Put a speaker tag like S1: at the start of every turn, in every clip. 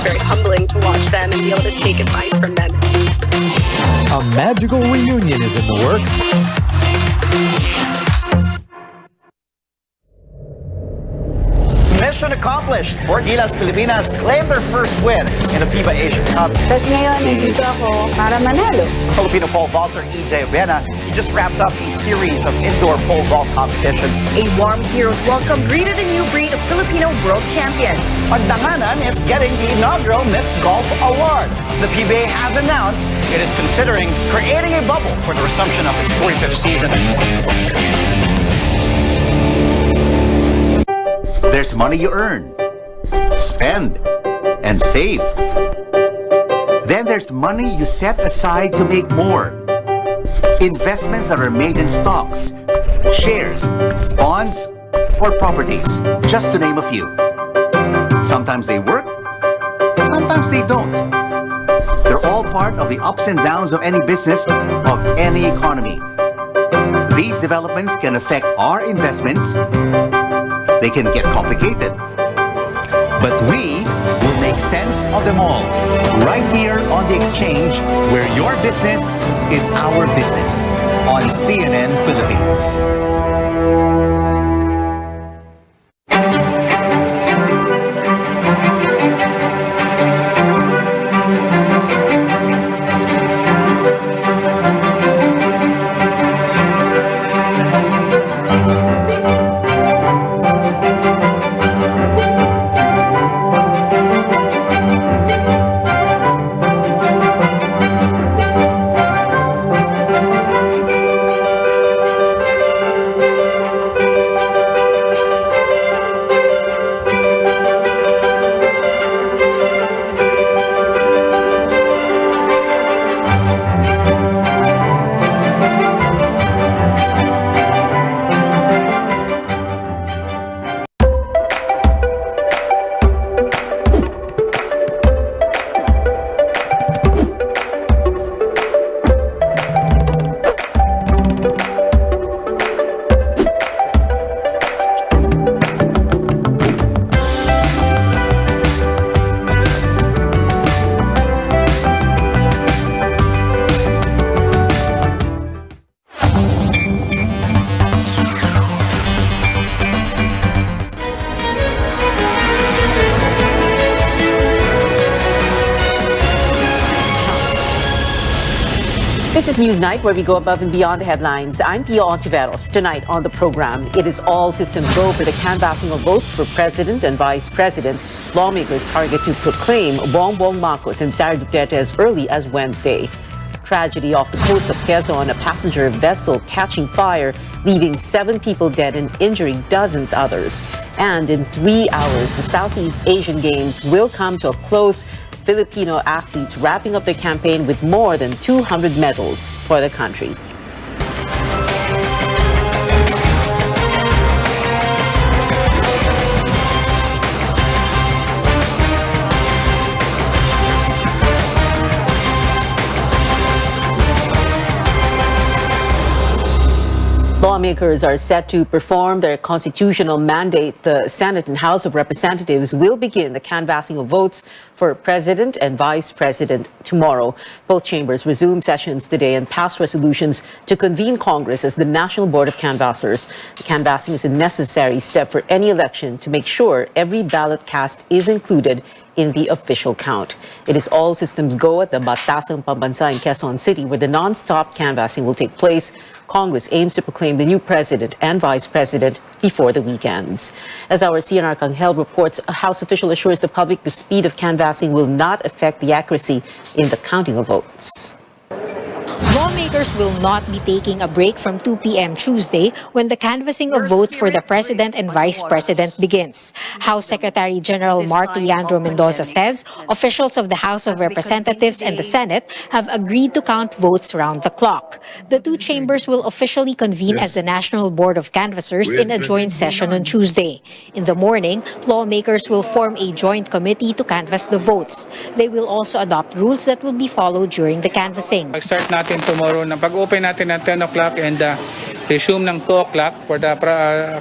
S1: very humbling to watch them and be able to take advice from them.
S2: A magical reunion is in the works.
S3: Mission accomplished. Four Gilas Pilipinas claim their first win in the FIBA Asian Cup.
S4: Tapos ngayon, nandito ako para manalo.
S3: Filipino pole vaulter EJ Obena, he just wrapped up a series of indoor pole vault competitions.
S5: A warm hero's welcome greeted a new breed of Filipino world champions.
S3: Pagdanganan is getting the inaugural Miss Golf Award. The PBA has announced it is considering creating a bubble for the resumption of its 45th season.
S6: There's money you earn, spend, and save. Then there's money you set aside to make more. Investments that are made in stocks, shares, bonds, or properties, just to name a few. Sometimes they work, sometimes they don't. They're all part of the ups and downs of any business, of any economy. These developments can affect our investments. They can get complicated. But we will make sense of them all, right here on The Exchange, where your business is our business, on CNN Philippines.
S7: This is Newsnight, where we go above and beyond the headlines. I'm Pia Ontiveros. Tonight on the program, it is all systems go for the canvassing of votes for president and vice president. Lawmakers target to proclaim Bongbong Marcos and Sara Duterte as early as Wednesday. Tragedy off the coast of Quezon, a passenger vessel catching fire, leaving 7 people dead and injuring dozens others. And in 3 hours, the Southeast Asian Games will come to a close. Filipino athletes wrapping up their campaign with more than 200 medals for the country. Lawmakers are set to perform their constitutional mandate. The Senate and House of Representatives will begin the canvassing of votes for president and vice president tomorrow. Both chambers resume sessions today and pass resolutions to convene Congress as the National Board of Canvassers. The canvassing is a necessary step for any election to make sure every ballot cast is included in the official count. It is all systems go at the Batasang Pambansa in Quezon City, where the non-stop canvassing will take place. Congress aims to proclaim the new president and vice president before the weekends. As our CNR Kanghel reports, a House official assures the public the speed of canvassing will not affect the accuracy in the counting of votes.
S8: Lawmakers will not be taking a break from 2 p.m. Tuesday when the canvassing of votes for the president and vice president begins. House Secretary General Mark Leandro Mendoza says officials of the House of Representatives and the Senate have agreed to count votes round the clock. The two chambers will officially convene as the National Board of Canvassers in a joint session on Tuesday. In the morning, lawmakers will form a joint committee to canvass the votes. They will also adopt rules that will be followed during the canvassing.
S9: Start natin tomorrow na pag-open natin at 10 o'clock and resume ng 2 o'clock for the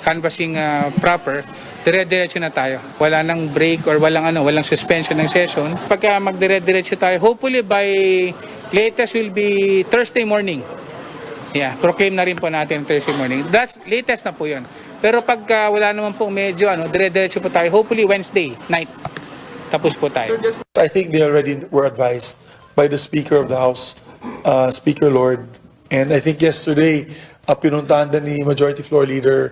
S9: canvassing proper. dire-diretso na tayo. Wala nang break or walang suspension ng session. Pagka magdire-diretso tayo, hopefully by latest will be Thursday morning. Yeah, proclaim na rin po natin Thursday morning. That's latest na po 'yon. Pero pagka wala naman po medyo dire-diretso po tayo, hopefully Wednesday night. Tapos po tayo.
S10: I think they already were advised by the Speaker of the House, Speaker Lord. And I think yesterday, pinuntahan din ni Majority Floor Leader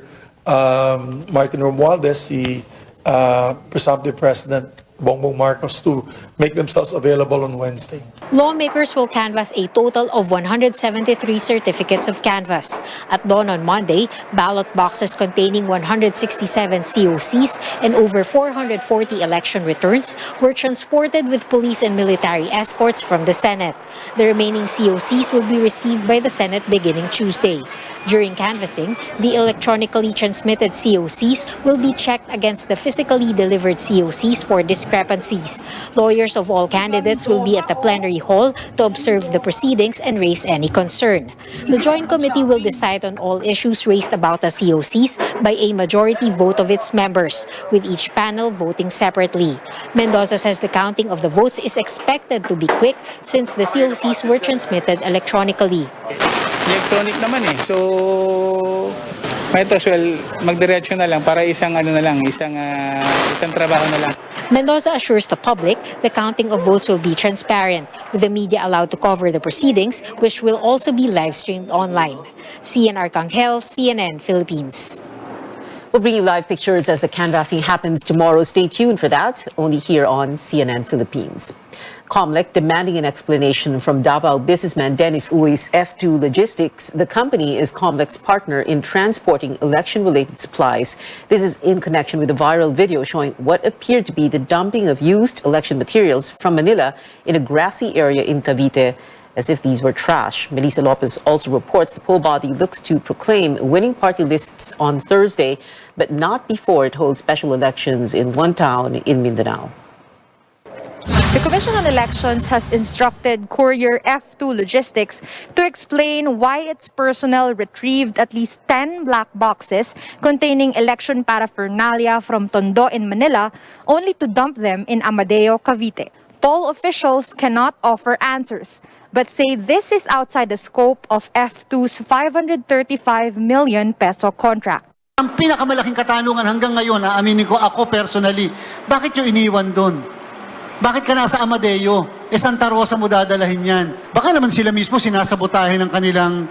S10: Martin Romualdez, si Presumptive President Bongbong Marcos to make themselves available on Wednesday.
S8: Lawmakers will canvass a total of 173 certificates of canvass. At dawn on Monday, ballot boxes containing 167 COCs and over 440 election returns were transported with police and military escorts from the Senate. The remaining COCs will be received by the Senate beginning Tuesday. During canvassing, the electronically transmitted COCs will be checked against the physically delivered COCs for discrepancies. Lawyers of all candidates will be at the plenary hall to observe the proceedings and raise any concern. The Joint Committee will decide on all issues raised about the COCs by a majority vote of its members, with each panel voting separately. Mendoza says the counting of the votes is expected to be quick since the COCs were transmitted electronically.
S9: Electronic naman so might as well magdiretso na lang para isang trabaho na lang.
S8: Mendoza assures the public the counting of votes will be transparent, with the media allowed to cover the proceedings, which will also be live-streamed online. Cian Arcangel, CNN, Philippines.
S7: We'll bring you live pictures as the canvassing happens tomorrow. Stay tuned for that, only here on CNN Philippines. Comlec demanding an explanation from Davao businessman Dennis Uys F2 Logistics. The company is Comlec's partner in transporting election-related supplies. This is in connection with a viral video showing what appeared to be the dumping of used election materials from Manila in a grassy area in Cavite, as if these were trash. Melissa Lopez also reports the poll body looks to proclaim winning party lists on Thursday, but not before it holds special elections in one town in Mindanao.
S5: The Commission on Elections has instructed Courier F2 Logistics to explain why its personnel retrieved at least 10 black boxes containing election paraphernalia from Tondo in Manila, only to dump them in Amadeo, Cavite. Poll officials cannot offer answers, but say this is outside the scope of F2's 535 million peso contract.
S11: Ang pinakamalaking katanungan hanggang ngayon, aaminin ko ako personally, bakit yung iniwan doon? Bakit ka nasa Amadeo? Santa Rosa mo dadalahin yan. Baka naman sila mismo sinasabotahe ng kanilang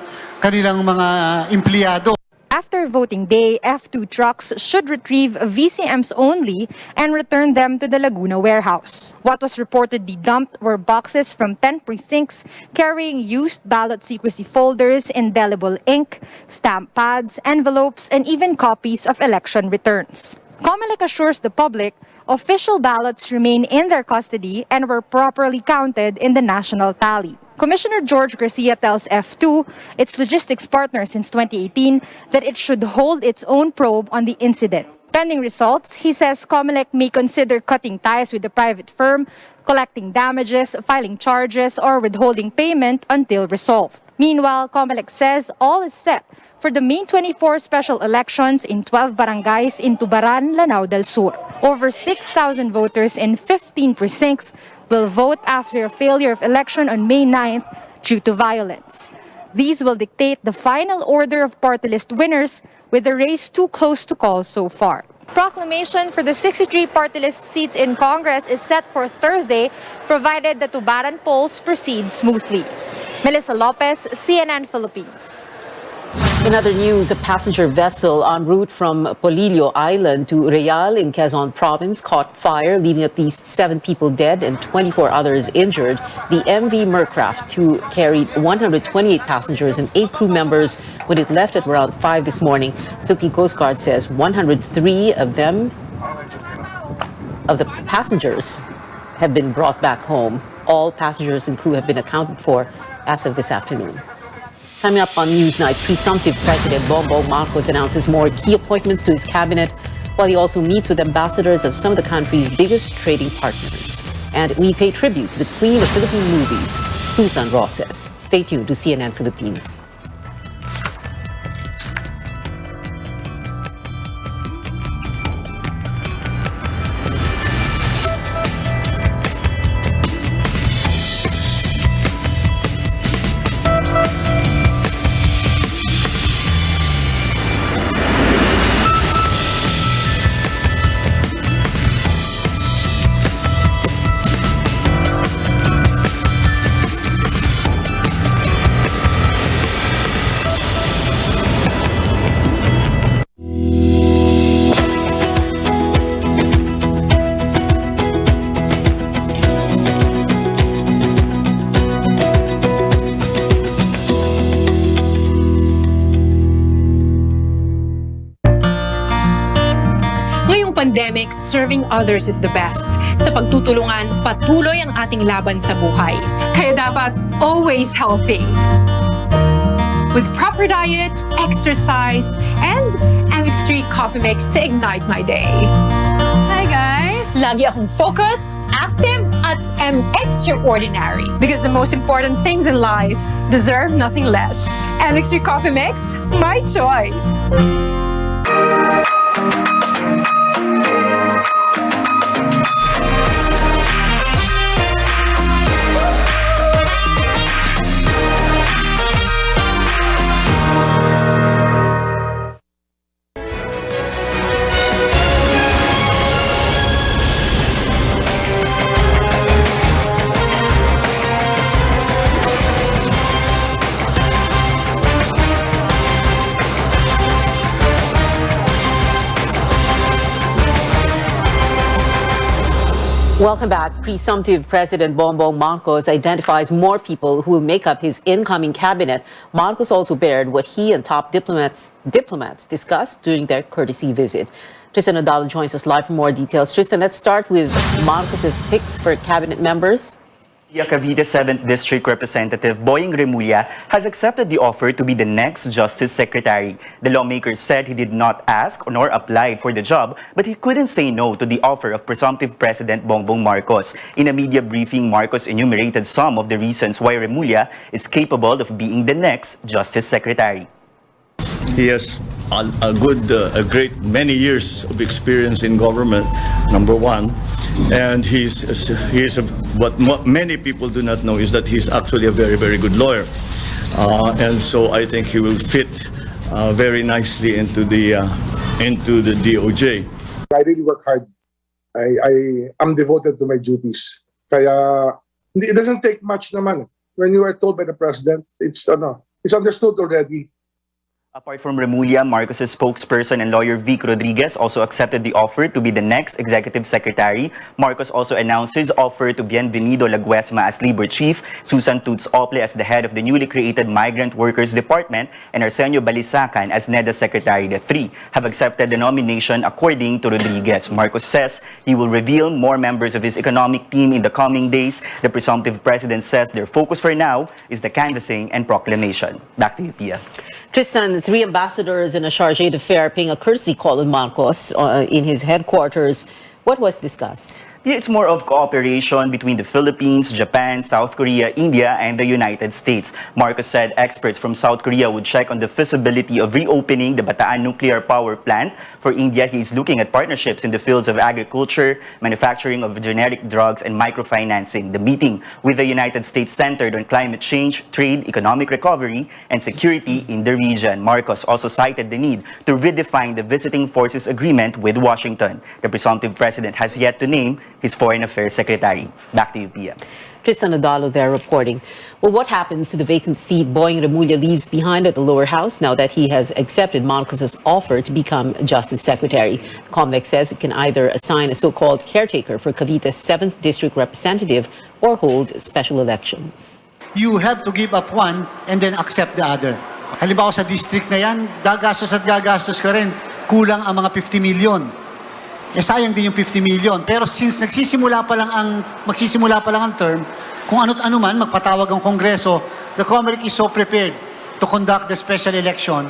S11: mga empleyado.
S5: After voting day, F2 trucks should retrieve VCMs only and return them to the Laguna warehouse. What was reportedly dumped were boxes from 10 precincts carrying used ballot secrecy folders, indelible ink, stamp pads, envelopes, and even copies of election returns. Comelec assures the public official ballots remain in their custody and were properly counted in the national tally. Commissioner George Garcia tells F2, its logistics partner since 2018, that it should hold its own probe on the incident. Pending results, he says Comelec may consider cutting ties with the private firm, collecting damages, filing charges, or withholding payment until resolved. Meanwhile, Comelec says all is set for the May 24 special elections in 12 barangays in Tubaran, Lanao del Sur. Over 6,000 voters in 15 precincts will vote after a failure of election on May 9th due to violence. These will dictate the final order of party list winners, with the race too close to call so far. Proclamation for the 63 party list seats in Congress is set for Thursday, provided the Tubaran polls proceed smoothly. Melissa Lopez, CNN Philippines.
S7: In other news, a passenger vessel en route from Polillo Island to Real in Quezon Province caught fire, leaving at least 7 people dead and 24 others injured. The MV Mercraft 2 carried 128 passengers and 8 crew members when it left at around 5 this morning. Philippine Coast Guard says 103 of the passengers have been brought back home. All passengers and crew have been accounted for as of this afternoon. Coming up on Newsnight, presumptive President Bongbong Marcos announces more key appointments to his cabinet, while he also meets with ambassadors of some of the country's biggest trading partners. And we pay tribute to the Queen of Philippine movies, Susan Roses. Stay tuned to CNN Philippines.
S12: pandemic, serving others is the best. Sa pagtutulungan, patuloy ang ating laban sa buhay. Kaya dapat always healthy. With proper diet, exercise, and MX3 coffee mix to ignite my day. Hi guys! Lagi akong focused, active, at extraordinary. Because the most important things in life deserve nothing less. MX3 coffee mix, my choice.
S7: Welcome back. Presumptive President Bongbong Marcos identifies more people who will make up his incoming cabinet. Marcos also bared what he and top diplomats discussed during their courtesy visit. Tristan Odalo joins us live for more details. Tristan, let's start with Marcos's picks for cabinet members.
S13: Cavite 7th District Representative Boying Remulla has accepted the offer to be the next Justice Secretary. The lawmaker said he did not ask nor apply for the job, but he couldn't say no to the offer of presumptive President Bongbong Marcos. In a media briefing, Marcos enumerated some of the reasons why Remulla is capable of being the next Justice Secretary.
S14: He has a great many years of experience in government, number one. And what many people do not know is that he's actually a very, very good lawyer. And so I think he will fit very nicely into the DOJ.
S10: I really work hard. I'm devoted to my duties. Kaya it doesn't take much naman. When you are told by the president, it's understood already.
S13: Apart from Remulla, Marcos's spokesperson and lawyer Vic Rodriguez also accepted the offer to be the next executive secretary. Marcos also announced his offer to Bienvenido Laguesma as Labor Chief, Susan Toots Ople as the head of the newly created Migrant Workers Department, and Arsenio Balisacan as NEDA Secretary. The three have accepted the nomination according to Rodriguez. Marcos says he will reveal more members of his economic team in the coming days. The presumptive president says their focus for now is the canvassing and proclamation. Back to you, Pia.
S7: Tristan, 3 ambassadors and a charge d'affaires paying a courtesy call on Marcos in his headquarters. What was discussed?
S13: Yeah, it's more of cooperation between the Philippines, Japan, South Korea, India, and the United States. Marcos said experts from South Korea would check on the feasibility of reopening the Bataan nuclear power plant. For India, he is looking at partnerships in the fields of agriculture, manufacturing of generic drugs, and microfinancing. The meeting with the United States centered on climate change, trade, economic recovery, and security in the region. Marcos also cited the need to redefine the Visiting Forces Agreement with Washington. The presumptive president has yet to name his Foreign Affairs Secretary. Back to you, Pia.
S7: Tristan Odalo there reporting. Well, what happens to the vacant seat Boying Remulla leaves behind at the lower house now that he has accepted Marcos's offer to become Justice Secretary? COMELEC says it can either assign a so-called caretaker for Cavite's 7th District Representative or hold special elections.
S11: You have to give up one and then accept the other. Halimbawa sa district na yan, gagastos at gagastos ka rin. Kulang ang mga 50 million. Sayang din yung 50 million. Pero since magsisimula pa lang ang term, kung ano't ano man, magpatawag ang Kongreso, the COMELEC is so prepared to conduct the special election.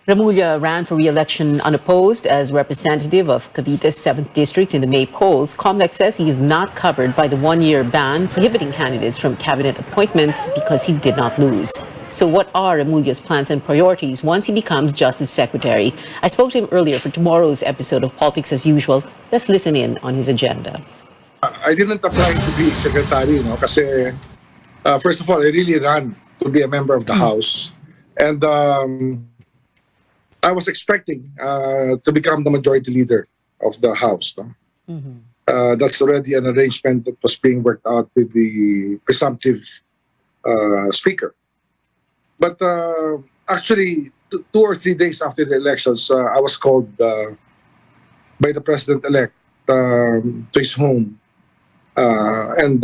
S7: Remulla ran for re-election unopposed as representative of Cavite's 7th District in the May polls. COMELEC says he is not covered by the one-year ban prohibiting candidates from cabinet appointments because he did not lose. So what are Remulla's plans and priorities once he becomes Justice Secretary? I spoke to him earlier for tomorrow's episode of Politics as Usual. Let's listen in on his agenda.
S10: I didn't apply to be secretary, kasi first of all, I really ran to be a member of the House. And I was expecting to become the majority leader of the House. That's already an arrangement that was being worked out with the presumptive speaker. But actually, 2 or 3 days after the elections, I was called by the president-elect to his home. And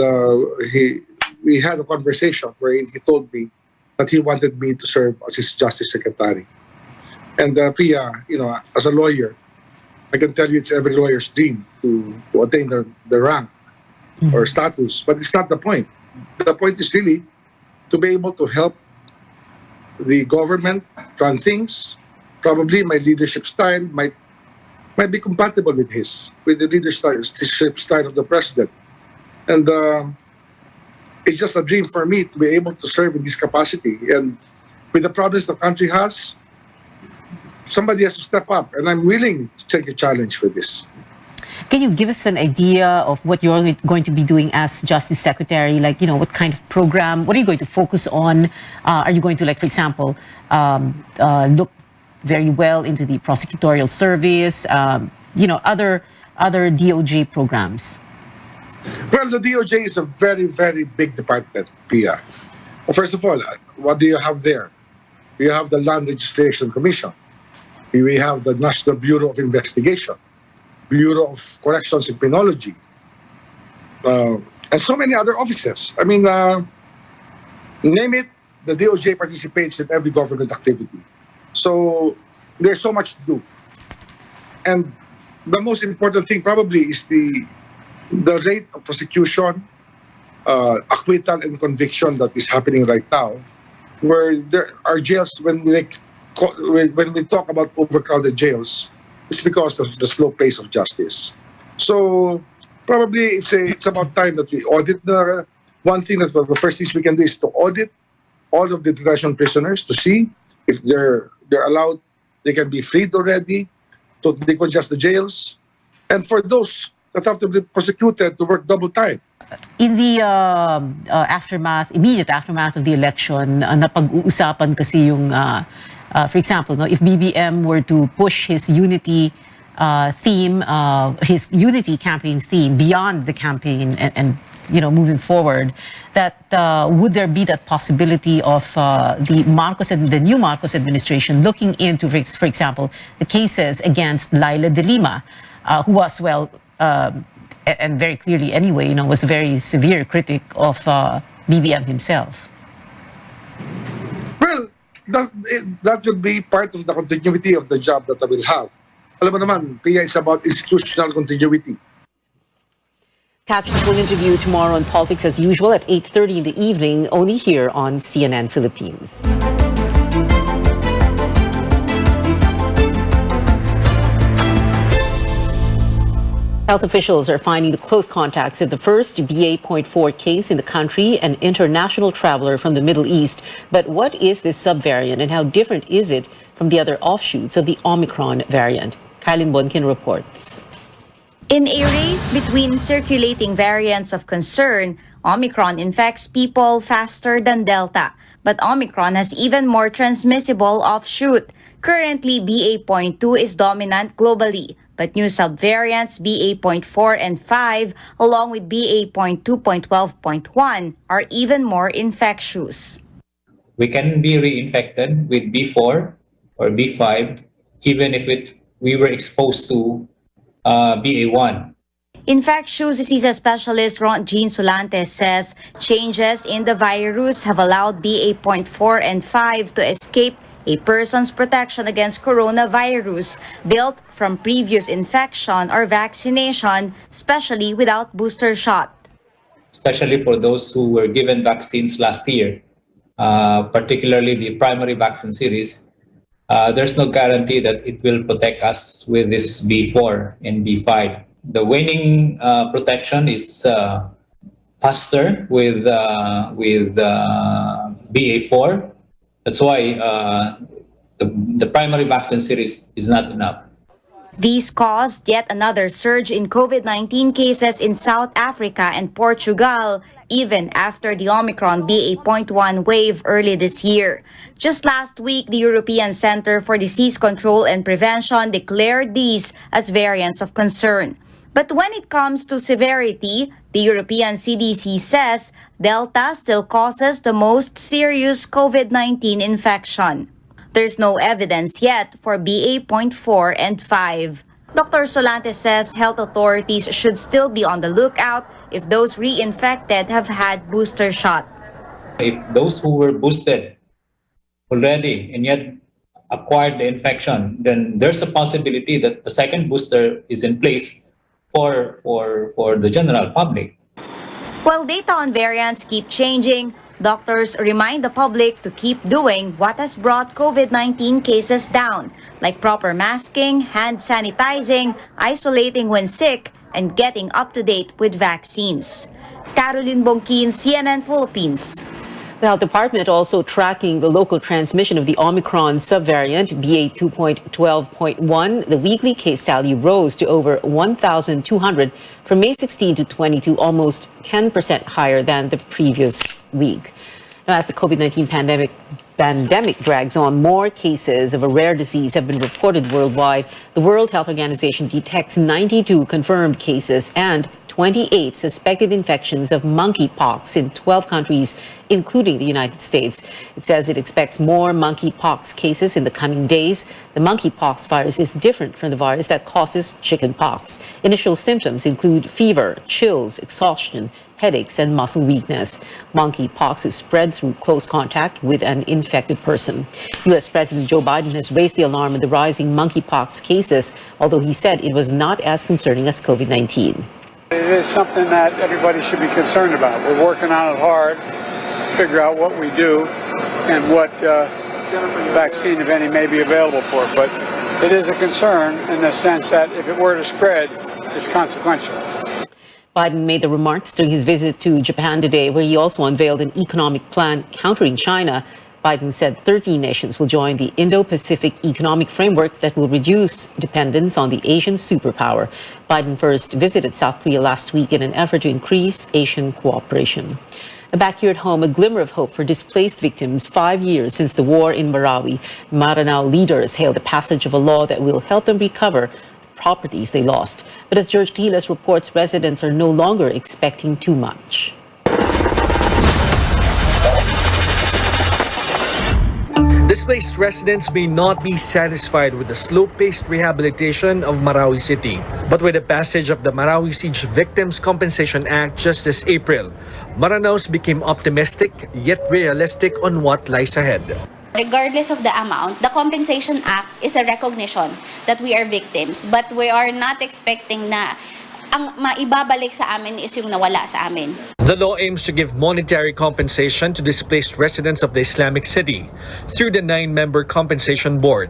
S10: we had a conversation where he told me that he wanted me to serve as his Justice Secretary. And Pia, as a lawyer, I can tell you it's every lawyer's dream to attain the rank or status, but it's not the point. The point is really to be able to help the government run things. Probably my leadership style might be compatible with the leadership style of the president. And it's just a dream for me to be able to serve in this capacity. And with the problems the country has, somebody has to step up, and I'm willing to take a challenge for this.
S7: Can you give us an idea of what you're going to be doing as Justice Secretary? Like, what kind of program? What are you going to focus on? Are you going to, like, for example, look very well into the prosecutorial service? Other DOJ programs?
S10: Well, the DOJ is a very, very big department, Pia. Well, first of all, what do you have there? You have the Land Registration Commission. We have the National Bureau of Investigation, Bureau of Corrections and Penology, and so many other offices. I mean, name it, the DOJ participates in every government activity. So there's so much to do. And the most important thing probably is the rate of prosecution, acquittal and conviction that is happening right now, where there are jails, when we talk about overcrowded jails, it's because of the slow pace of justice. So probably it's about time that we audit one thing that the first things we can do is to audit all of the detention prisoners to see if they're allowed, they can be freed already, to decongest the jails, and for those that have to be prosecuted to work double time.
S7: In the immediate aftermath of the election, napag-uusapan kasi yung, for example, if BBM were to push his unity theme, his unity campaign theme beyond the campaign and moving forward, that would there be that possibility of the new Marcos administration looking into, for example, the cases against Laila de Lima, who was, and very clearly anyway, was a very severe critic of BBM himself?
S10: Well, that will be part of the continuity of the job that I will have. Alam mo naman, Pia, is about institutional continuity.
S7: Catch the full interview tomorrow on Politics as usual at 8:30 in the evening, only here on CNN Philippines. Health officials are finding the close contacts of the first BA.4 case in the country, an international traveler from the Middle East. But what is this subvariant and how different is it from the other offshoots of the Omicron variant? Kylin Bonkin reports.
S15: In a race between circulating variants of concern, Omicron infects people faster than Delta. But Omicron has even more transmissible offshoot. Currently, BA.2 is dominant globally. But new subvariants BA.4 and 5, along with BA.2.12.1, are even more infectious.
S16: We can be reinfected with B4 or B5, even if we were exposed to BA1.
S15: Infectious diseases specialist Ron Jean Solantes says changes in the virus have allowed BA.4 and 5 to escape a person's protection against coronavirus built from previous infection or vaccination, especially without booster shot.
S16: Especially for those who were given vaccines last year, particularly the primary vaccine series, there's no guarantee that it will protect us with this B4 and B5. The waning protection is faster with BA4. That's why the primary vaccine series is not enough.
S15: These caused yet another surge in COVID-19 cases in South Africa and Portugal, even after the Omicron BA.1 wave early this year. Just last week, the European Center for Disease Control and Prevention declared these as variants of concern. But when it comes to severity, the European CDC says Delta still causes the most serious COVID-19 infection. There's no evidence yet for BA.4 and 5. Dr. Solantes says health authorities should still be on the lookout if those reinfected have had booster shot.
S16: If those who were boosted already and yet acquired the infection, then there's a possibility that the second booster is in place for the general public.
S15: While data on variants keep changing, doctors remind the public to keep doing what has brought COVID-19 cases down, like proper masking, hand sanitizing, isolating when sick, and getting up to date with vaccines. Caroline Bongkin, CNN Philippines.
S7: The Health Department also tracking the local transmission of the Omicron subvariant BA.2.12.1. The weekly case tally rose to over 1,200 from May 16 to 22, almost 10% higher than the previous week. Now, as the COVID-19 pandemic drags on, more cases of a rare disease have been reported worldwide. The World Health Organization detects 92 confirmed cases and 28 suspected infections of monkeypox in 12 countries, including the United States. It says it expects more monkeypox cases in the coming days. The monkeypox virus is different from the virus that causes chickenpox. Initial symptoms include fever, chills, exhaustion, headaches, and muscle weakness. Monkeypox is spread through close contact with an infected person. U.S. President Joe Biden has raised the alarm at the rising monkeypox cases, although he said it was not as concerning as COVID-19.
S17: It is something that everybody should be concerned about. We're working on it hard, figure out what we do and what vaccine, if any, may be available for it. But it is a concern in the sense that if it were to spread, it's consequential.
S7: Biden made the remarks during his visit to Japan today, where he also unveiled an economic plan countering China. Biden said 13 nations will join the Indo-Pacific Economic Framework that will reduce dependence on the Asian superpower. Biden first visited South Korea last week in an effort to increase Asian cooperation. Back here at home, a glimmer of hope for displaced victims 5 years since the war in Marawi. Maranao leaders hailed the passage of a law that will help them recover the properties they lost. But as George Quiles reports, residents are no longer expecting too much.
S2: Displaced residents may not be satisfied with the slow-paced rehabilitation of Marawi City. But with the passage of the Marawi Siege Victims Compensation Act just this April, Maranaos became optimistic yet realistic on what lies ahead.
S18: Regardless of the amount, the Compensation Act is a recognition that we are victims, but we are not expecting na ang maibabalik sa amin is yung nawala sa amin.
S2: The law aims to give monetary compensation to displaced residents of the Islamic City through the 9-member Compensation Board.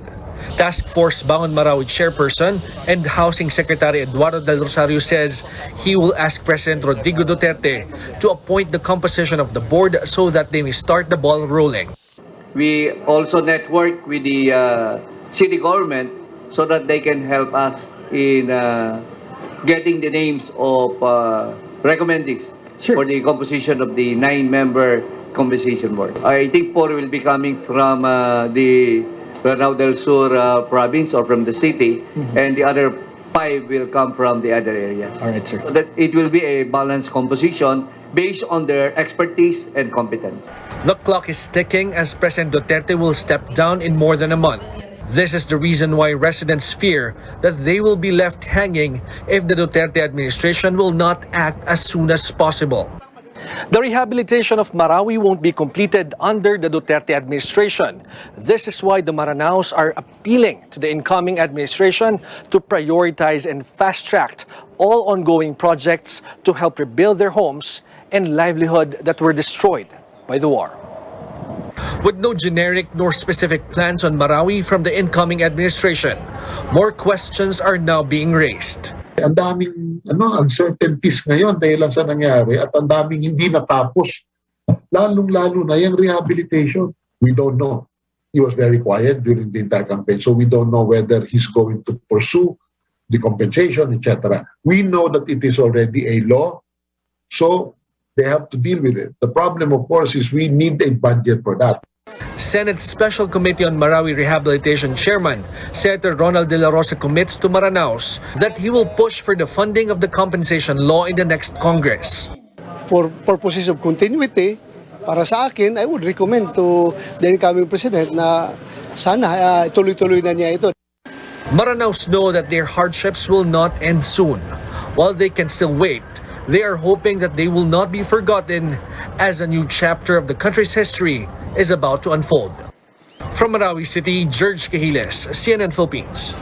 S2: Task Force Bangon Marawi Chairperson and Housing Secretary Eduardo Del Rosario says he will ask President Rodrigo Duterte to appoint the composition of the board so that they may start the ball rolling.
S19: We also network with the city government so that they can help us in getting the names of recommendings for the composition of the 9-member compensation board. I think 4 will be coming from the Lanao del Sur province or from the city, and the other 5 will come from the other areas.
S2: All right, sir.
S19: So that it will be a balanced composition based on their expertise and competence.
S2: The clock is ticking as President Duterte will step down in more than a month. This is the reason why residents fear that they will be left hanging if the Duterte administration will not act as soon as possible. The rehabilitation of Marawi won't be completed under the Duterte administration. This is why the Maranaos are appealing to the incoming administration to prioritize and fast-track all ongoing projects to help rebuild their homes and livelihood that were destroyed by the war. With no generic nor specific plans on Marawi from the incoming administration, more questions are now being raised.
S20: Ang daming uncertainties ngayon dahil lang sa nangyari at ang daming hindi natapos. Lalong-lalo na yung rehabilitation. We don't know. He was very quiet during the entire campaign, so we don't know whether he's going to pursue the compensation, etc. We know that it is already a law, so they have to deal with it. The problem, of course, is we need a budget for that.
S2: Senate Special Committee on Marawi Rehabilitation Chairman Senator Ronald De La Rosa commits to Maranaos that he will push for the funding of the compensation law in the next Congress.
S21: For purposes of continuity, para sa akin, I would recommend to the incoming president na sana tuloy-tuloy na niya ito.
S2: Maranaos know that their hardships will not end soon. While they can still wait, they are hoping that they will not be forgotten as a new chapter of the country's history is about to unfold. From Marawi City, George Cahiles, CNN Philippines.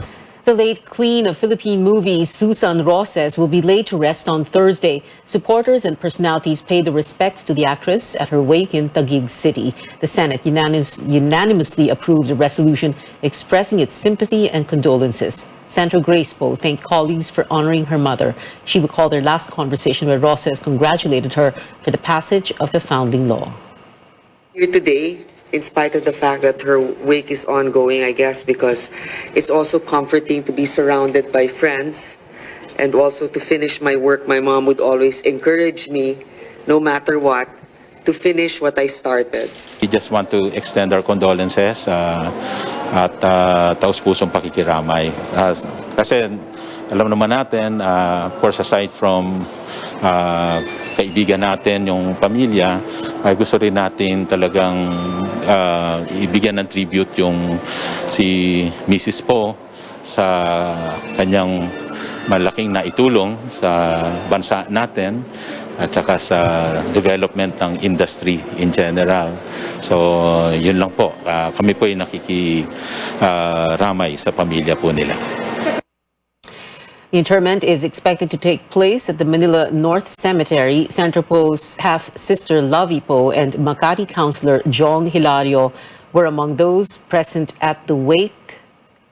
S7: The late queen of Philippine movies, Susan Roses, will be laid to rest on Thursday. Supporters and personalities paid their respects to the actress at her wake in Taguig City. The Senate unanimously approved a resolution expressing its sympathy and condolences. Senator Grace Poe thanked colleagues for honoring her mother. She recalled their last conversation where Roses congratulated her for the passage of the founding law.
S1: Here today, in spite of the fact that her wake is ongoing, I guess, because it's also comforting to be surrounded by friends and also to finish my work. My mom would always encourage me, no matter what, to finish what I started.
S22: We just want to extend our condolences at taus-pusong pakikiramay. Kasi alam naman natin, of course, aside from kaibigan natin, yung pamilya, ay gusto rin natin talagang ibigyan ng tribute yung si Mrs. Poe sa kanyang malaking naitulong sa bansa natin at saka sa development ng industry in general. So, yun lang po. Kami po ay nakikiramay sa pamilya po nila.
S7: The interment is expected to take place at the Manila North Cemetery. Senator Poe's half-sister Lovie Poe and Makati Councilor Jong Hilario were among those present at the wake.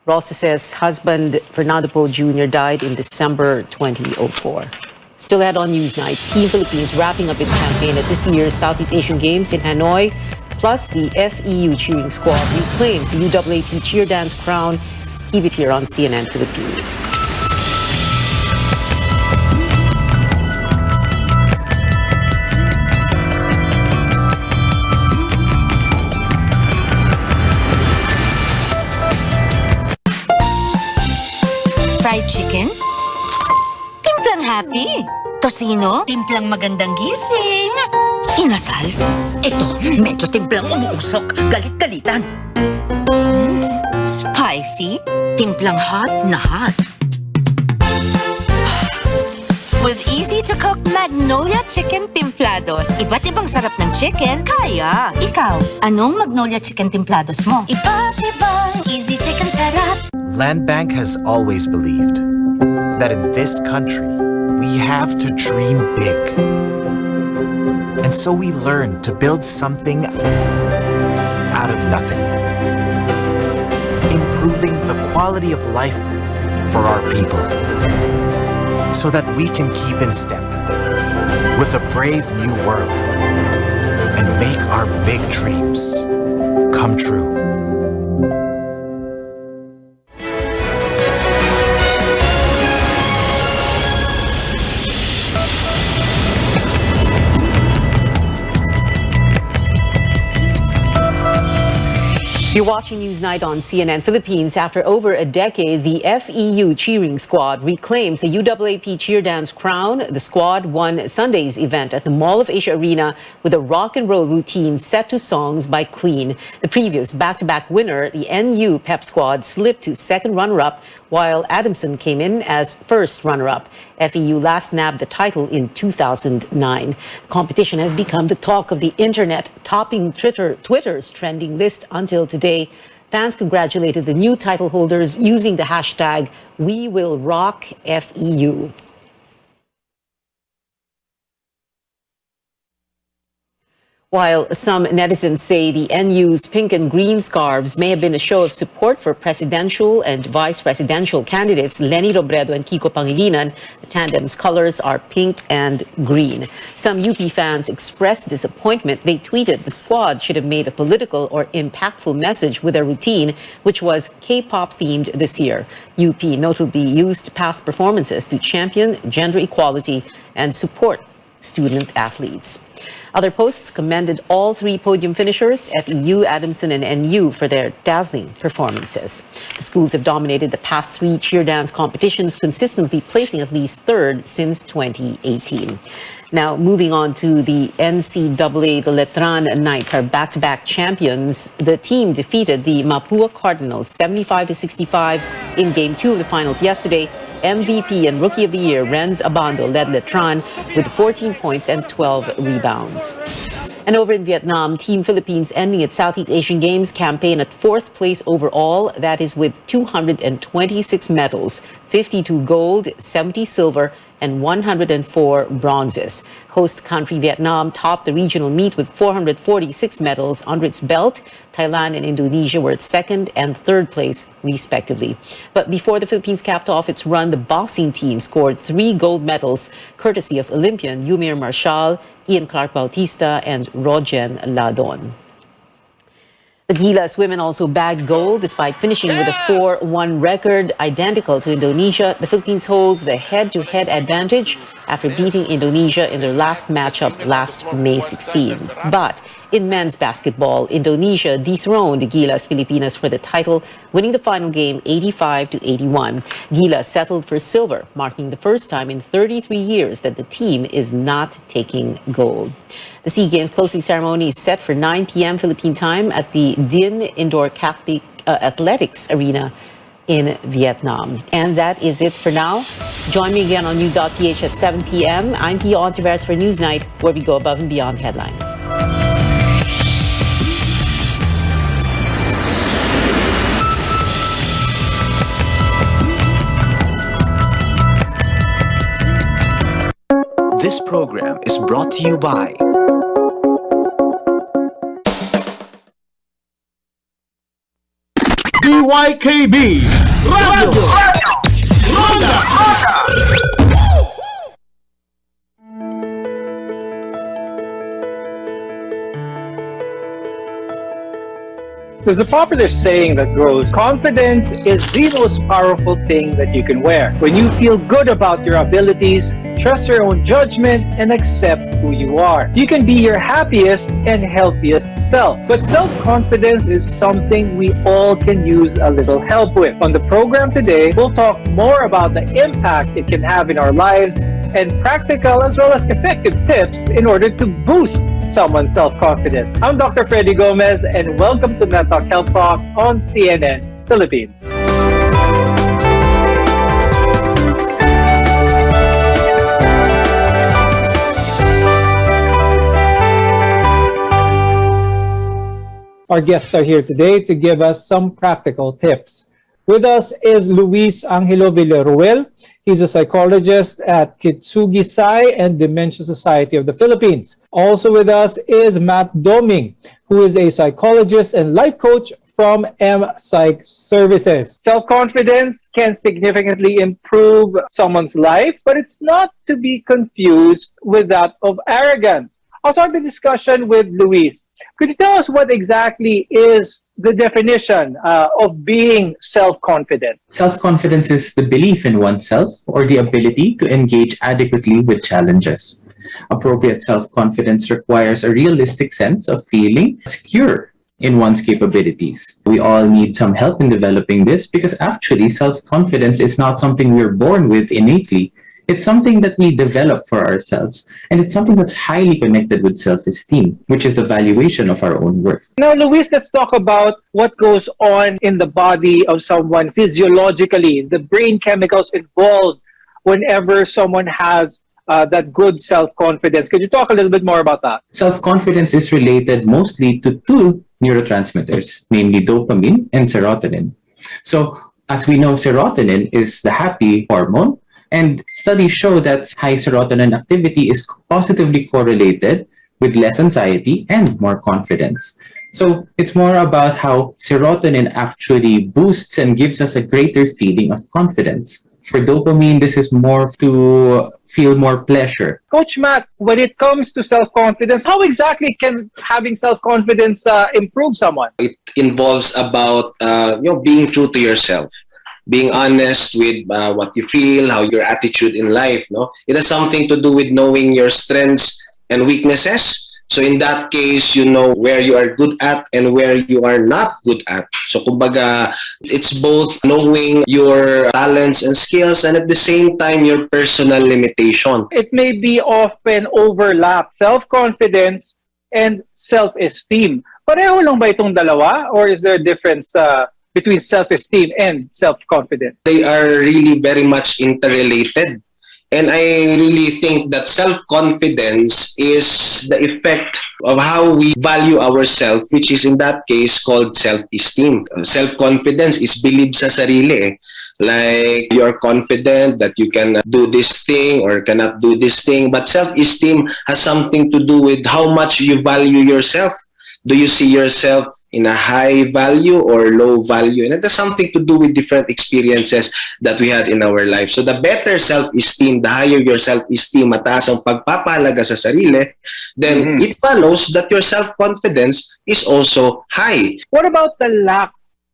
S7: Roses's husband, Fernando Poe Jr., died in December 2004. Still ahead on Newsnight, Team Philippines wrapping up its campaign at this year's Southeast Asian Games in Hanoi, plus the FEU cheering squad reclaims the UAAP cheer dance crown. Keep it here on CNN Philippines.
S23: Fried chicken? Timplang happy. Tocino? Timplang magandang gising. Inasal? Ito, medyo timplang umuusok. Galit-galitan. Spicy? Timplang hot na hot. With easy-to-cook Magnolia Chicken Timplados. Iba't ibang sarap ng chicken, kaya. Ikaw, anong Magnolia Chicken Timplados mo? Iba't ibang easy chicken sarap.
S24: Land Bank has always believed that in this country, we have to dream big. And so we learned to build something out of nothing, improving the quality of life for our people, so that we can keep in step with a brave new world and make our big dreams come true.
S7: You're watching Newsnight on CNN Philippines. After over a decade, the FEU cheering squad reclaims the UAAP cheer dance crown. The squad won Sunday's event at the Mall of Asia Arena with a rock and roll routine set to songs by Queen. The previous back-to-back winner, the NU Pep squad, slipped to second runner-up, while Adamson came in as first runner-up. FEU last nabbed the title in 2009. The competition has become the talk of the internet, topping Twitter's trending list until today. Fans congratulated the new title holders using the hashtag #WeWillRockFEU. While some netizens say the NU's pink and green scarves may have been a show of support for presidential and vice presidential candidates Leni Robredo and Kiko Pangilinan, the tandem's colors are pink and green. Some UP fans expressed disappointment. They tweeted the squad should have made a political or impactful message with their routine, which was K-pop themed this year. UP notably used past performances to champion gender equality and support student athletes. Other posts commended all three podium finishers, FEU, Adamson, and NU, for their dazzling performances. The schools have dominated the past three cheer dance competitions, consistently placing at least third since 2018. Now, moving on to the NCAA, the Letran Knights are back-to-back champions. The team defeated the Mapua Cardinals 75-65 in Game 2 of the finals yesterday. MVP and Rookie of the Year Renz Abando led Letran with 14 points and 12 rebounds. And over in Vietnam, Team Philippines ending its Southeast Asian Games campaign at 4th place overall. That is with 226 medals, 52 gold, 70 silver, and 104 bronzes. Host country Vietnam topped the regional meet with 446 medals under its belt. Thailand and Indonesia were at 2nd and 3rd place, respectively. But before the Philippines capped off its run, the boxing team scored 3 gold medals, courtesy of Olympian Yumir Marshall, Ian Clark Bautista, and Rogen Ladon. The Gilas women also bagged gold despite finishing with a 4-1 record identical to Indonesia. The Philippines holds the head-to-head advantage after beating Indonesia in their last matchup last May 16. But in men's basketball, Indonesia dethroned Gilas Pilipinas for the title, winning the final game 85-81. Gilas settled for silver, marking the first time in 33 years that the team is not taking gold. The SEA Games closing ceremony is set for 9 p.m. Philippine time at the Dinh Indoor Catholic Athletics Arena in Vietnam. And that is it for now. Join me again on News.ph at 7 p.m. I'm Pia Ontiveros for Newsnight, where we go above and beyond headlines.
S24: This program is brought to you by
S2: BYKB Radio
S3: There's a popular saying that goes, confidence is the most powerful thing that you can wear. When you feel good about your abilities, trust your own judgment, and accept who you are, you can be your happiest and healthiest self. But self-confidence is something we all can use a little help with. On the program today, we'll talk more about the impact it can have in our lives and practical as well as effective tips in order to boost someone's self-confidence. I'm Dr. Freddy Gomez, and welcome to Mental Health Talk on CNN Philippines. Our guests are here today to give us some practical tips. With us is Luis Angelo Villaruel. He's a psychologist at Kitsugi Sai and Dementia Society of the Philippines. Also with us is Matt Doming, who is a psychologist and life coach from M-Psych Services. Self-confidence can significantly improve someone's life, but it's not to be confused with that of arrogance. I'll start the discussion with Luis. Could you tell us what exactly is the definition of being self-confident?
S4: Self-confidence is the belief in oneself or the ability to engage adequately with challenges. Appropriate self-confidence requires a realistic sense of feeling secure in one's capabilities. We all need some help in developing this because actually self-confidence is not something we're born with innately. It's something that we develop for ourselves, and it's something that's highly connected with self-esteem, which is the valuation of our own worth.
S3: Now, Luis, let's talk about what goes on in the body of someone physiologically, the brain chemicals involved whenever someone has that good self-confidence. Could you talk a little bit more about that?
S4: Self-confidence is related mostly to two neurotransmitters, namely dopamine and serotonin. So, as we know, serotonin is the happy hormone, and studies show that high serotonin activity is positively correlated with less anxiety and more confidence. So it's more about how serotonin actually boosts and gives us a greater feeling of confidence. For dopamine, this is more to feel more pleasure.
S3: Coach Matt, when it comes to self-confidence, how exactly can having self-confidence improve someone?
S6: It involves about being true to yourself. Being honest with what you feel, how your attitude in life, no? It has something to do with knowing your strengths and weaknesses. So in that case, you know where you are good at and where you are not good at. So kumbaga, it's both knowing your talents and skills and at the same time your personal limitation.
S3: It may be often overlap, self-confidence and self-esteem. Pareho lang ba itong dalawa, or is there a difference between self-esteem and self-confidence?
S6: They are really very much interrelated. And I really think that self-confidence is the effect of how we value ourselves, which is in that case called self-esteem. Self-confidence is believe sa sarili. Like you're confident that you can do this thing or cannot do this thing. But self-esteem has something to do with how much you value yourself. Do you see yourself in a high value or low value? And it has something to do with different experiences that we had in our life. So the better self-esteem, the higher your self-esteem, mataas ang pagpapahalaga sa sarili, then it follows that your self-confidence is also high.
S3: What about the lack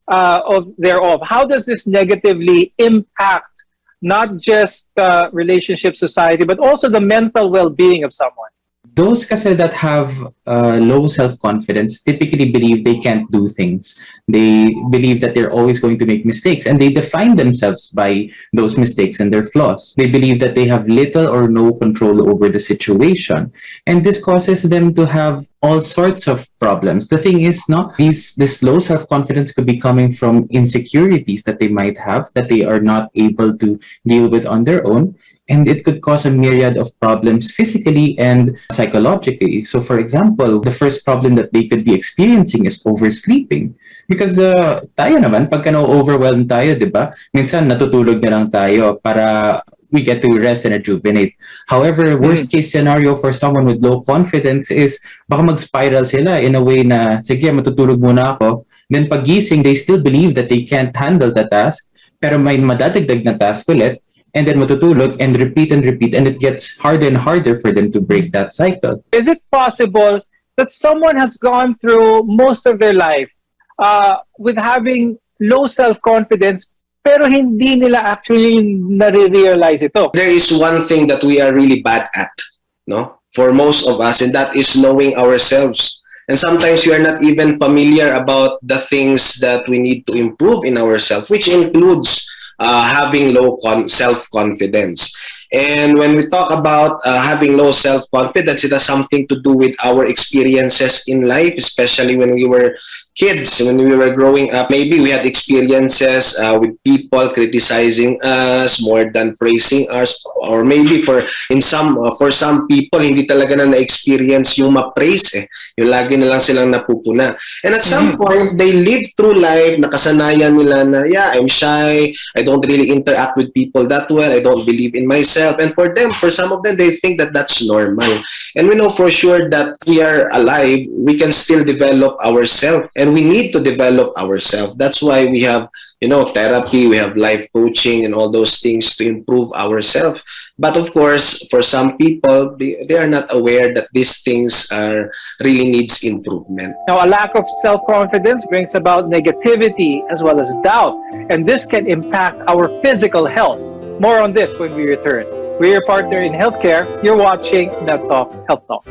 S3: of thereof? How does this negatively impact not just relationship, society, but also the mental well-being of someone?
S4: Those kasi that have low self-confidence typically believe they can't do things. They believe that they're always going to make mistakes, and they define themselves by those mistakes and their flaws. They believe that they have little or no control over the situation, and this causes them to have all sorts of problems. The thing is, this low self-confidence could be coming from insecurities that they might have that they are not able to deal with on their own. And it could cause a myriad of problems physically and psychologically. So for example, the first problem that they could be experiencing is oversleeping. Because tayo naman, pagka na-overwhelmed tayo, di ba? Minsan natutulog na lang tayo para we get to rest and rejuvenate. However, worst case scenario for someone with low confidence is baka mag-spiral sila in a way na, sige, matutulog muna ako. Then pagising, they still believe that they can't handle the task, pero may madadagdag na task ulit, and then matutulog and repeat, and it gets harder and harder for them to break that cycle.
S3: Is it possible that someone has gone through most of their life with having low self-confidence, pero hindi nila actually nare-realize ito?
S6: There is one thing that we are really bad at, no? For most of us, and that is knowing ourselves. And sometimes we are not even familiar about the things that we need to improve in ourselves, which includes having low self-confidence. And when we talk about having low self-confidence, it has something to do with our experiences in life, especially when we were kids, when we were growing up. Maybe we had experiences with people criticizing us more than praising us, or maybe for some people hindi talaga na-experience yung ma-praise yung lagi na lang silang napupuna. And at some point they live through life, nakasanayan nila na, yeah, I'm shy, I don't really interact with people that well, I don't believe in myself. And for some of them, they think that that's normal. And we know for sure that we are alive, we can still develop ourselves, and we need to develop ourselves. That's why we have, therapy, we have life coaching and all those things to improve ourselves. But of course, for some people, they are not aware that these things really needs improvement.
S3: Now, a lack of self-confidence brings about negativity as well as doubt, and this can impact our physical health. More on this when we return. We're your partner in healthcare. You're watching MedTalk Health Talk.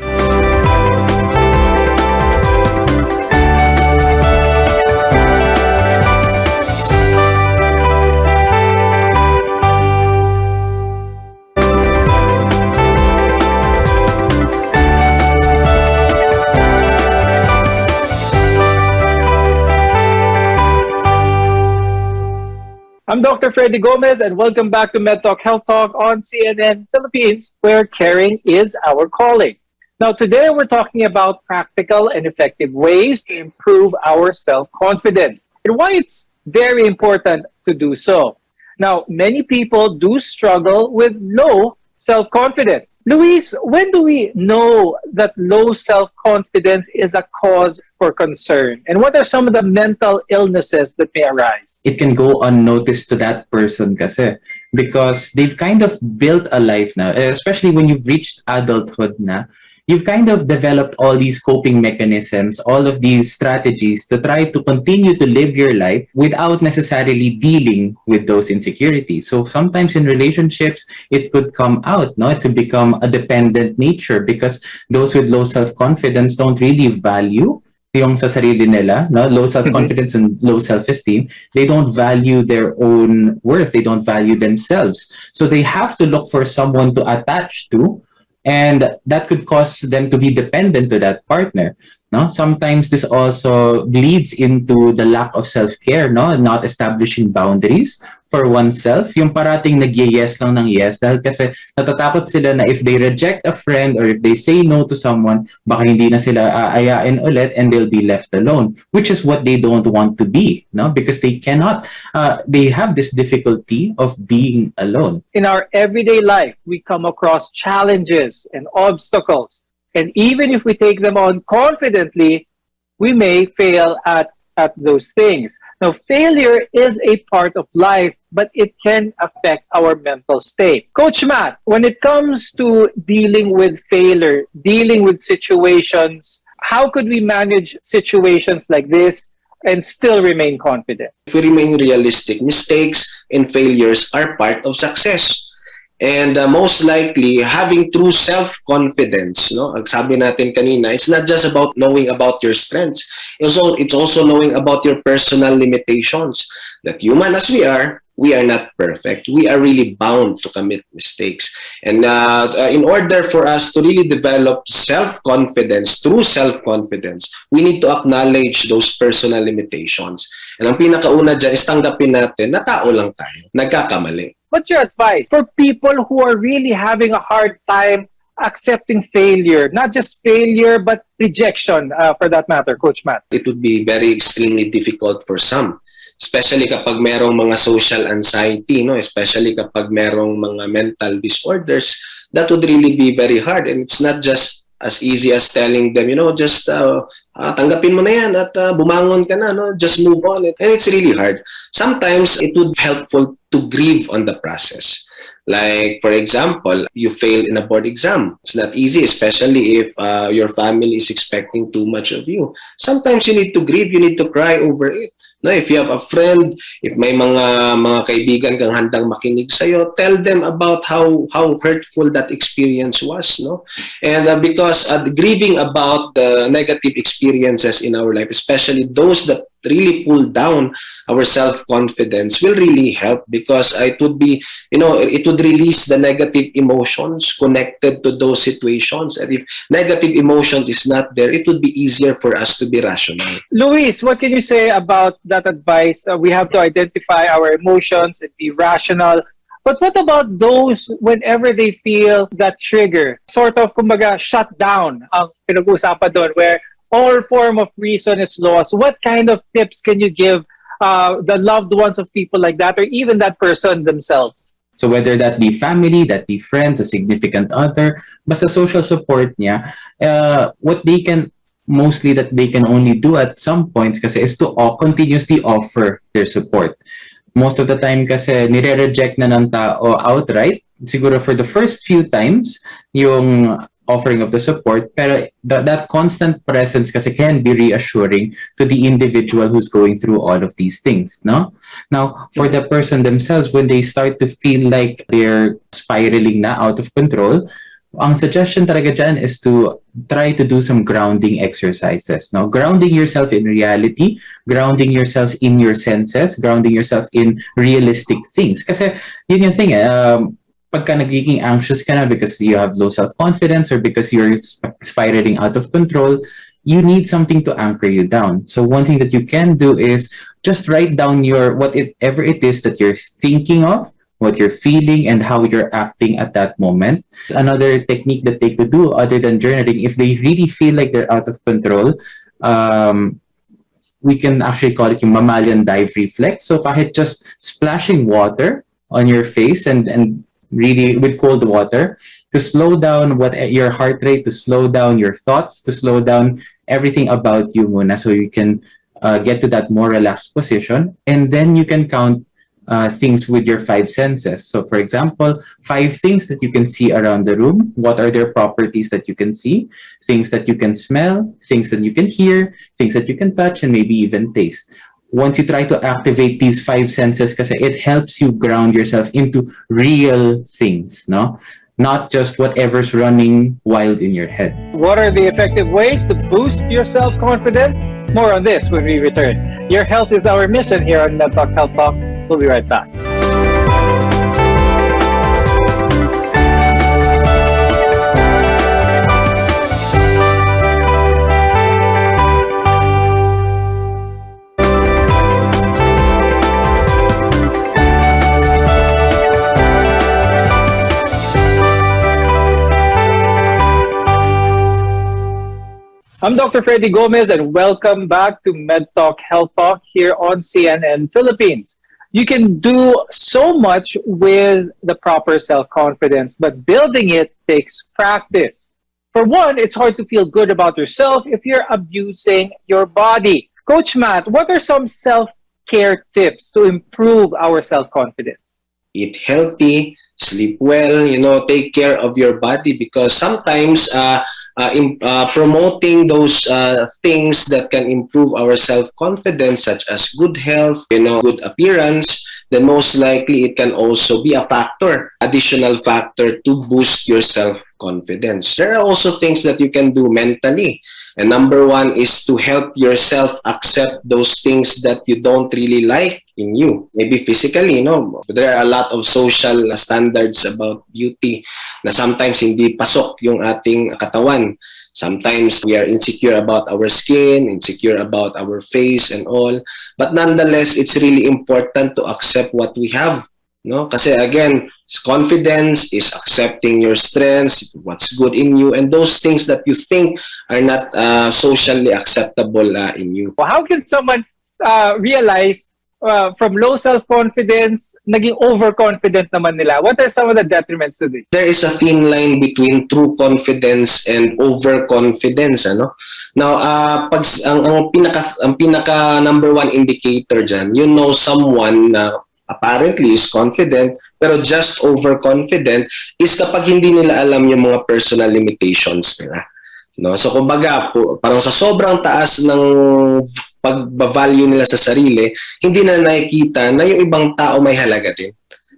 S3: I'm Dr. Freddy Gomez, and welcome back to MedTalk Health Talk on CNN Philippines, where caring is our calling. Now, today we're talking about practical and effective ways to improve our self-confidence and why it's very important to do so. Now, many people do struggle with low self-confidence. Luis, when do we know that low self-confidence is a cause for concern? And what are some of the mental illnesses that may arise?
S4: It can go unnoticed to that person kasi, because they've kind of built a life now, especially when you've reached adulthood na, you've kind of developed all these coping mechanisms, all of these strategies to try to continue to live your life without necessarily dealing with those insecurities. So sometimes in relationships, it could come out, no? It could become a dependent nature because those with low self-confidence don't really value yung sa sarili nila, no? Low self-confidence and low self-esteem. They don't value their own worth. They don't value themselves. So they have to look for someone to attach to, and that could cause them to be dependent to that partner. No, sometimes this also leads into the lack of self-care, no, not establishing boundaries for oneself. Yung parating nag-yes lang ng yes dahil kasi natatakot sila na if they reject a friend or if they say no to someone, baka hindi na sila aayain ulit and they'll be left alone, which is what they don't want to be, no, because they cannot, they have this difficulty of being alone.
S3: In our everyday life, we come across challenges and obstacles. And even if we take them on confidently, we may fail at those things. Now, failure is a part of life, but it can affect our mental state. Coach Matt, when it comes to dealing with failure, dealing with situations, how could we manage situations like this and still remain confident?
S6: If we remain realistic, mistakes and failures are part of success. And most likely, having true self-confidence, no? Ang sabi natin kanina, it's not just about knowing about your strengths. It's also knowing about your personal limitations. That human as we are not perfect. We are really bound to commit mistakes. And in order for us to really develop self-confidence, true self-confidence, we need to acknowledge those personal limitations. And ang pinakauna dyan is tanggapin natin na tao lang tayo, nagkakamali.
S3: What's your advice for people who are really having a hard time accepting failure? Not just failure, but rejection, for that matter, Coach Matt.
S6: It would be very extremely difficult for some, especially kapag merong mga social anxiety, no? Especially kapag merong mga mental disorders, that would really be very hard. And it's not just as easy as telling them, just tanggapin mo na yan at bumangon ka na, no? Just move on. And it's really hard. Sometimes it would be helpful to grieve on the process. Like, for example, you failed in a board exam. It's not easy, especially if your family is expecting too much of you. Sometimes you need to grieve, you need to cry over it. No, if you have a friend, if may mga kaibigan kang handang makinig sa'yo, tell them about how hurtful that experience was, no? And because grieving about the negative experiences in our life, especially those that really pull down our self-confidence, will really help, because it would be, it would release the negative emotions connected to those situations. And if negative emotions is not there, it would be easier for us to be rational.
S3: Luis, what can you say about that advice? We have to identify our emotions and be rational. But what about those whenever they feel that trigger? Sort of, kumbaga, shut down ang pinag-uusapan doon, where all form of reason is lost. What kind of tips can you give the loved ones of people like that, or even that person themselves?
S4: So whether that be family, that be friends, a significant other, basta social support niya, what they can mostly that they can only do at some points kasi is to continuously offer their support. Most of the time kasi nire-reject na ng tao outright. Siguro for the first few times, yung offering of the support, pero that constant presence kasi can be reassuring to the individual who's going through all of these things, no? Now, for the person themselves, when they start to feel like they're spiraling na out of control, ang suggestion talaga dyan is to try to do some grounding exercises, no? Grounding yourself in reality, grounding yourself in your senses, grounding yourself in realistic things. Kasi yun yung thing, pagka nagiging anxious ka na because you have low self-confidence or because you're spiraling out of control, you need something to anchor you down. So one thing that you can do is just write down whatever it is that you're thinking of, what you're feeling, and how you're acting at that moment. Another technique that they could do other than journaling, if they really feel like they're out of control, we can actually call it yung mammalian dive reflex. So kahit just splashing water on your face and really with cold water to slow down your heart rate, to slow down your thoughts, to slow down everything about you muna, so you can get to that more relaxed position, and then you can count things with your 5 senses. So for example, 5 things that you can see around the room. What are their properties that you can see? Things that you can smell, things that you can hear, things that you can touch, and maybe even taste. Once you try to activate these 5 senses, kasi it helps you ground yourself into real things, no? Not just whatever's running wild in your head.
S3: What are the effective ways to boost your self-confidence? More on this when we return. Your health is our mission here on NetTalk Health Talk. We'll be right back. I'm Dr. Freddy Gomez, and welcome back to MedTalk Health Talk here on CNN Philippines. You can do so much with the proper self-confidence, but building it takes practice. For one, it's hard to feel good about yourself if you're abusing your body. Coach Matt, what are some self-care tips to improve our self-confidence?
S6: Eat healthy, sleep well, take care of your body, because sometimes promoting those things that can improve our self-confidence, such as good health, good appearance, then most likely it can also be a additional factor to boost your self-confidence. There are also things that you can do mentally. And number one is to help yourself accept those things that you don't really like in you. Maybe physically, there are a lot of social standards about beauty na sometimes hindi pasok yung ating katawan. Sometimes we are insecure about our skin, insecure about our face and all. But nonetheless, it's really important to accept what we have. Kasi again, confidence is accepting your strengths, what's good in you, and those things that you think are not socially acceptable in you.
S3: How can someone realize from low self-confidence, naging overconfident naman nila? What are some of the detriments to this?
S6: There is a thin line between true confidence and overconfidence. Now, ang pinaka number one indicator dyan, someone na apparently is confident, pero just overconfident is kapag hindi nila alam yung mga personal limitations nila. So kumbaga, parang sa sobrang taas ng pag-value nila sa sarili, hindi na nakikita na yung ibang tao may halaga din.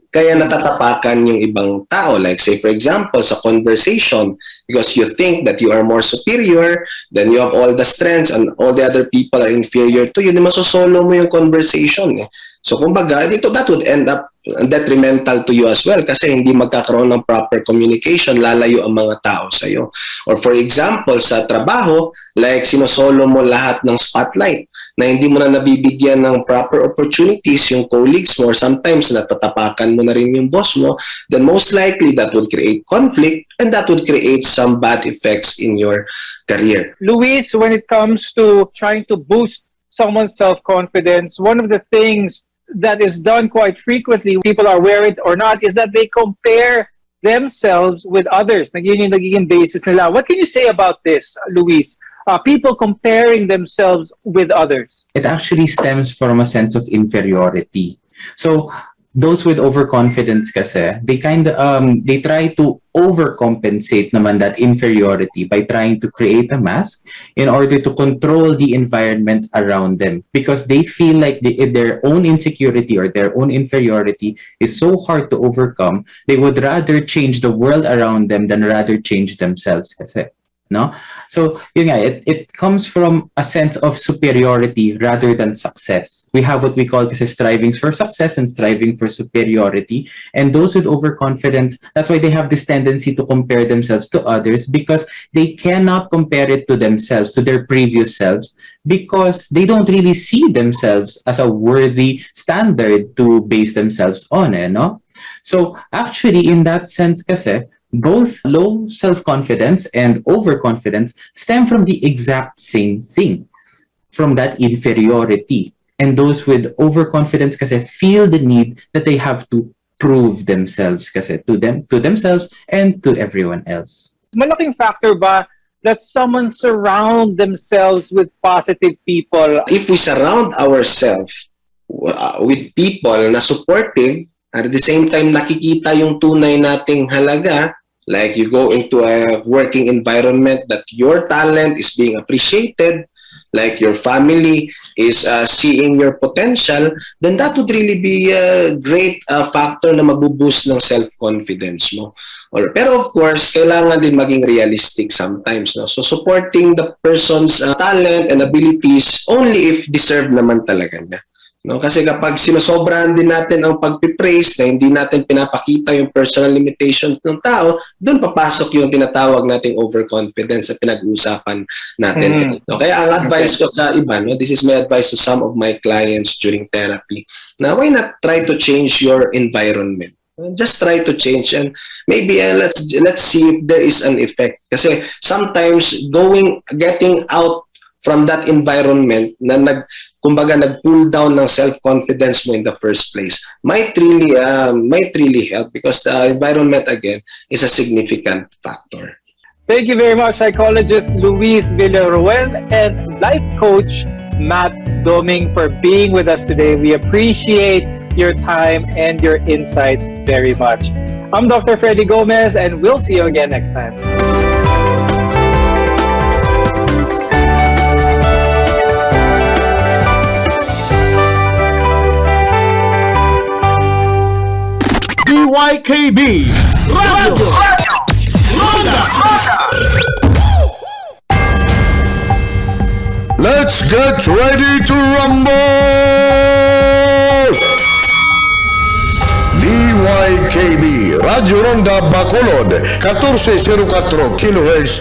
S6: Kaya natatapakan yung ibang tao. Like say for example, sa conversation, because you think that you are more superior, then you have all the strengths and all the other people are inferior to you, di masosolo mo yung conversation. So kumbaga, that would end up detrimental to you as well, kasi hindi magkakaroon ng proper communication, lalayo ang mga tao sa'yo. Or for example, sa trabaho, like sinosolo mo lahat ng spotlight, na hindi mo na nabibigyan ng proper opportunities yung colleagues mo, or sometimes natatapakan mo na rin yung boss mo, then most likely that would create conflict and that would create some bad effects in your career.
S3: Luis, when it comes to trying to boost someone's self-confidence, one of the things that is done quite frequently, people are aware it or not, is that they compare themselves with others. Yun yung nagiging basis nila. What can you say about this, Luis? People comparing themselves with others?
S4: It actually stems from a sense of inferiority. So those with overconfidence kasi, they try to overcompensate naman that inferiority by trying to create a mask in order to control the environment around them, because they feel like their own insecurity or their own inferiority is so hard to overcome, they would rather change the world around them than rather change themselves kasi. So it comes from a sense of superiority rather than success. We have what we call striving for success and striving for superiority, and those with overconfidence, that's why they have this tendency to compare themselves to others, because they cannot compare it to themselves, to their previous selves, because they don't really see themselves as a worthy standard to base themselves on. So actually, in that sense kasi, both low self-confidence and overconfidence stem from the exact same thing, from that inferiority. And those with overconfidence kasi feel the need that they have to prove themselves kasi to themselves and to everyone else.
S3: Malaking factor ba that someone surround themselves with positive people?
S6: If we surround ourselves with people na supportive, at the same time nakikita yung tunay nating halaga, like you go into a working environment that your talent is being appreciated, like your family is seeing your potential, then that would really be a great factor na mag-boost ng self-confidence mo. Pero of course, kailangan din maging realistic sometimes. So supporting the person's talent and abilities only if deserved naman talaga niya. Kasi kapag sinosobrahan din natin ang pagpipraise na hindi natin pinapakita yung personal limitations ng tao, doon papasok yung tinatawag nating overconfidence sa pinag-uusapan natin. Kaya ang advice ko sa iba, this is my advice to some of my clients during therapy, na why not try to change your environment? Just try to change, and maybe let's see if there is an effect. Kasi sometimes getting out from that environment na nag-pull down ng self-confidence mo in the first place might really help, because the environment again is a significant factor.
S3: Thank you very much, psychologist Luis Villaruel and life coach Matt Doming, for being with us today. We appreciate your time and your insights very much. I'm Dr. Freddy Gomez, and we'll see you again next time.
S5: DYKB Radio Ronda.
S8: Let's get ready to rumble! DYKB Radio Ronda Bacolod, 1404 kHz